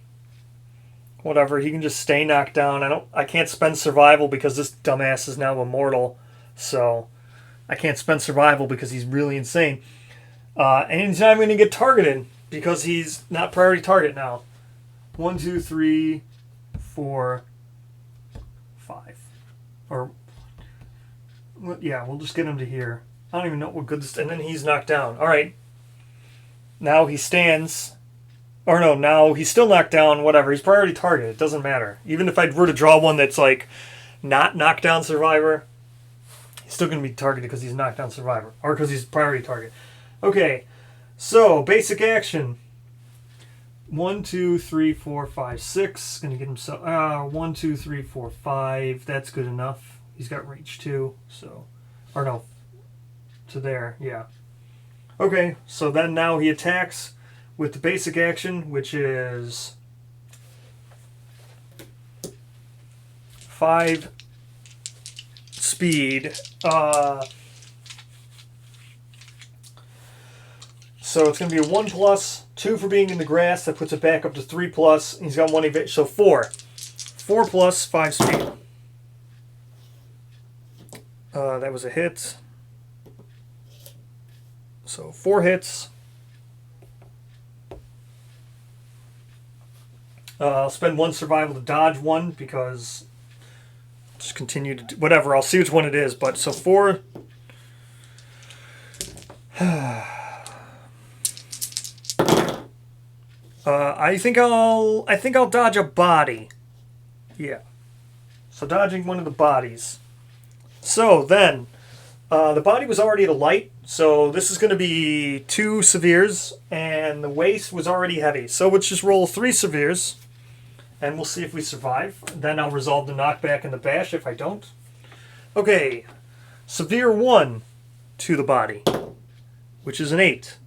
Whatever, he can just stay knocked down. I can't spend survival because this dumbass is now immortal. So I can't spend survival because he's really insane. And he's not even going to get targeted because he's not priority target now. 1, 2, 3, 4, 5. Or, yeah, we'll just get him to here. I don't even know what good this... And then he's knocked down. All right. Now he stands... Or no, now he's still knocked down, whatever. He's priority target. It doesn't matter. Even if I were to draw one that's, like, not knockdown survivor, he's still going to be targeted because he's knockdown survivor. Or because he's priority target. Okay. So, basic action. 1, 2, 3, 4, 5, 6. Going to get himself... 1, 2, 3, 4, 5. That's good enough. He's got reach too. So... Or no. To there. Yeah. Okay. So then now he attacks with the basic action, which is 5 speed. So it's going to be a 1+, 2 for being in the grass. That puts it back up to 3+. He's got 1 evasion. So 4. 4+, 5 speed. That was a hit. So 4 hits. I'll spend 1 survival to dodge 1 because just continue to do whatever. I'll see which one it is. But so 4. I think I'll dodge a body. Yeah. So dodging one of the bodies. So then, the body was already at a light. So this is going to be 2 severes, and the waist was already heavy. So let's just roll 3 severes, and we'll see if we survive. Then I'll resolve the knockback and the bash if I don't. Okay, severe 1 to the body, which is an 8.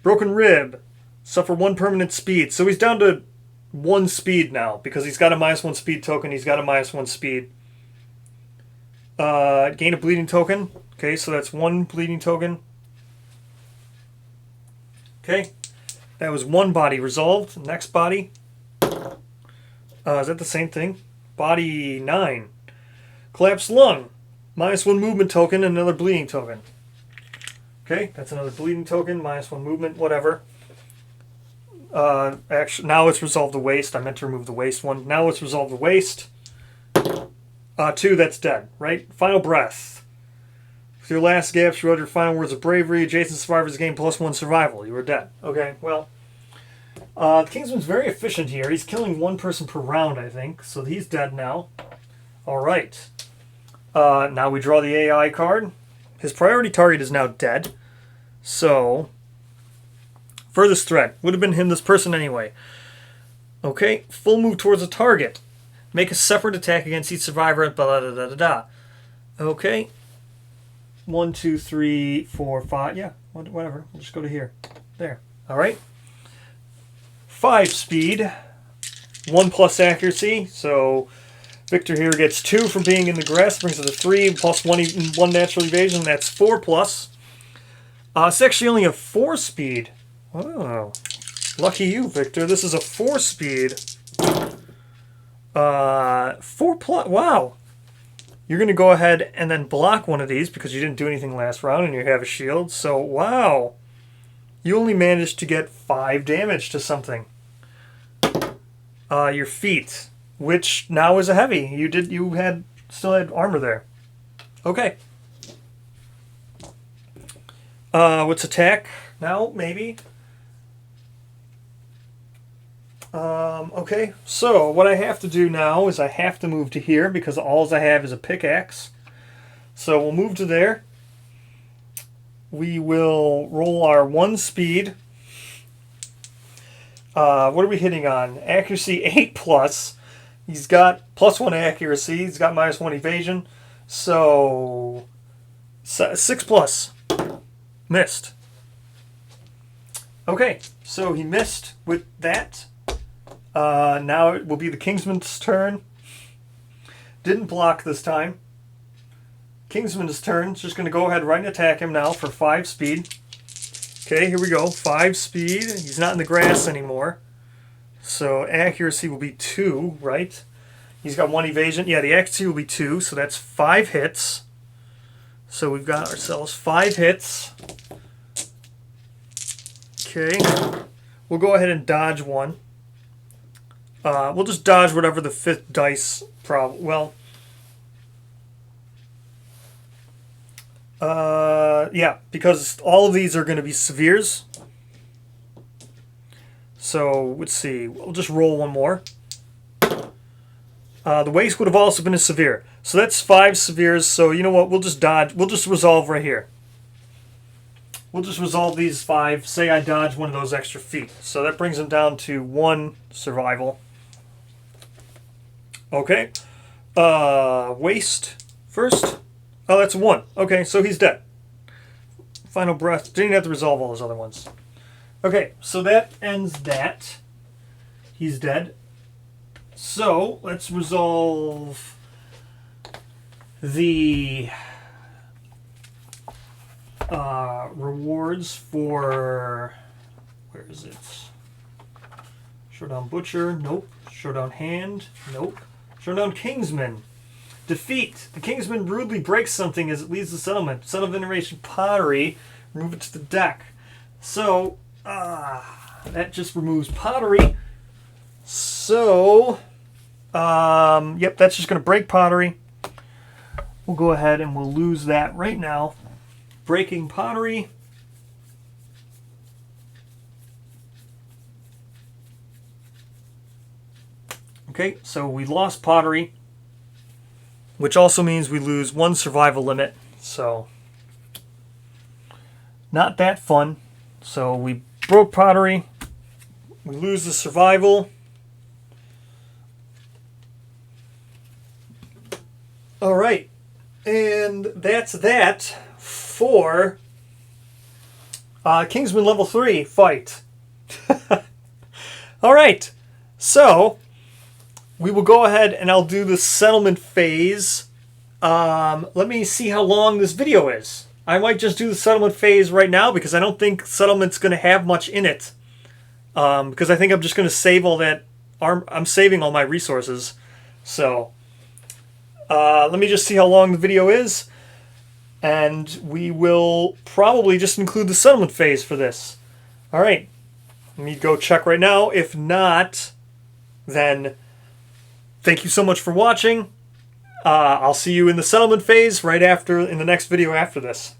Broken rib, suffer 1 permanent speed. So he's down to 1 speed now because he's got a -1 speed token. He's got a -1 speed. Gain a bleeding token. Okay, so that's 1 bleeding token. Okay, that was 1 body resolved. Next body. Is that the same thing? Body 9. Collapsed lung. -1 movement token and another bleeding token. Okay, that's another bleeding token, -1 movement, whatever. Actually, now it's resolved the waste. I meant to remove the waste one. Now it's resolved the waste. 2, that's dead, right? Final breath. With your last gasp, you wrote your final words of bravery. Adjacent survivors gain +1 survival. You were dead. Okay, well, the Kingsman's very efficient here. He's killing 1 person per round, I think. So he's dead now. All right. Now we draw the AI card. His priority target is now dead. So, furthest threat. Would have been him, this person anyway. Okay, full move towards a target. Make a separate attack against each survivor. Blah, blah, blah, blah, blah. Okay. 1, 2, 3, 4, 5. Yeah, whatever. We'll just go to here. There. All right. 5 speed. 1+ accuracy. So Victor here gets 2 from being in the grass. Brings it to 3. +1 natural evasion. That's 4+. It's actually only a 4 speed. Oh. Lucky you, Victor. This is a 4 speed. 4+. Wow. You're going to go ahead and then block one of these because you didn't do anything last round and you have a shield. So, wow. You only managed to get 5 damage to something. Your feet, which now is a heavy. You still had armor there. Okay. What's attack now? Maybe. Okay, so what I have to do now is I have to move to here because all I have is a pickaxe. So we'll move to there. We will roll our 1 speed. What are we hitting on? Accuracy 8+. He's got +1 accuracy. He's got -1 evasion. So 6+. Missed. Okay, so he missed with that. Now it will be the Kingsman's turn. Didn't block this time. Kingsman's turn. Just going to go ahead right and attack him now for 5 speed. Okay, here we go. 5 speed. He's not in the grass anymore. So accuracy will be 2, right? He's got 1 evasion. Yeah, the accuracy will be 2, so that's 5 hits. So we've got ourselves 5 hits. Okay. We'll go ahead and dodge one. We'll just dodge whatever the 5th dice problem. Well, yeah, because all of these are going to be severes. So let's see. We'll just roll one more. The waste would have also been a severe. So that's 5 severes. So you know what? We'll just dodge. We'll just resolve right here. We'll just resolve these 5. Say I dodge one of those extra feet. So that brings him down to 1 survival. Okay. Waste first. Oh, that's 1. Okay, so he's dead. Final breath. Didn't have to resolve all those other ones. Okay, so that ends that. He's dead. So let's resolve the rewards for, where is it? Showdown Butcher, nope. Showdown Hand, nope. Showdown Kingsman. Defeat. The Kingsman rudely breaks something as it leaves the settlement. Set of veneration pottery. Remove it to the deck. So, that just removes pottery. So, yep, that's just going to break pottery. We'll go ahead and we'll lose that right now. Breaking pottery. Okay, so we lost pottery, which also means we lose 1 survival limit. So, not that fun. So we broke pottery. We lose the survival. All right. And that's that for Kingsman Level 3 fight. All right. So we will go ahead and I'll do the settlement phase. Let me see how long this video is. I might just do the settlement phase right now because I don't think settlement's going to have much in it. Because I think I'm just going to save all I'm saving all my resources. So let me just see how long the video is, and we will probably just include the settlement phase for this. All right, let me go check right now. If not, then thank you so much for watching. I'll see you in the settlement phase right after, in the next video after this.